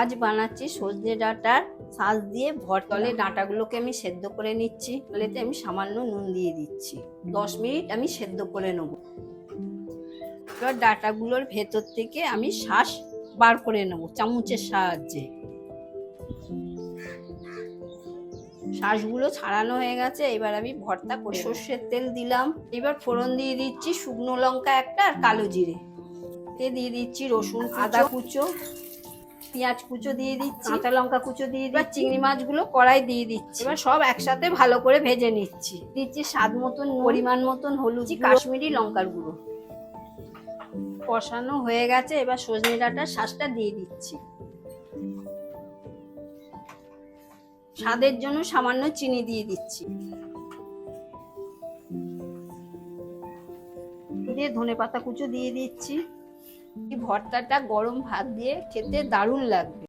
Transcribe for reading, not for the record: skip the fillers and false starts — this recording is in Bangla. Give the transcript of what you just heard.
আজ বানাচ্ছি সজনে ডাঁটার শাঁস দিয়ে ভরতলে ডাঁটাগুলোকে আমি সেদ্ধ করে নিচ্ছি। তাহলেতে আমি সামান্য নুন দিয়ে দিচ্ছি। 10 মিনিট আমি সেদ্ধ করে নেব। এবার ডাঁটাগুলোর ভেতর থেকে আমি শাঁস বার করে নেব চামচের সাহায্যে। শাঁসগুলো ছাড়ানো হয়ে গেছে। এবার আমি ভর্তা করে সর্ষের তেল দিলাম। এবার ফোড়ন দিয়ে দিচ্ছি শুকনো লঙ্কা একটা আর কালো জিরে। দিয়ে দিচ্ছি রসুন, আদা কুচো, পেঁয়াজ কুচো দিয়ে দিচ্ছি, কাঁচা লঙ্কা কুচো দিয়ে দিচ্ছি। চিংড়ি মাছগুলো কড়াই দিয়ে দিচ্ছি। এবার সব একসাথে ভালো করে ভেজে নিচ্ছি। দিচ্ছি স্বাদ মতন, পরিমাণ মতন হলুদ, কাশ্মীরি লঙ্কার গুঁড়ো। কষানো হয়ে গেছে। এবার সজনে ডাঁটার শাঁসটা দিয়ে দিচ্ছি। স্বাদের জন্য সামান্য চিনি দিয়ে দিচ্ছি। দিয়ে ধনেপাতা কুচো দিয়ে দিচ্ছি। এই ভর্তাটা গরম ভাত দিয়ে খেতে দারুণ লাগবে।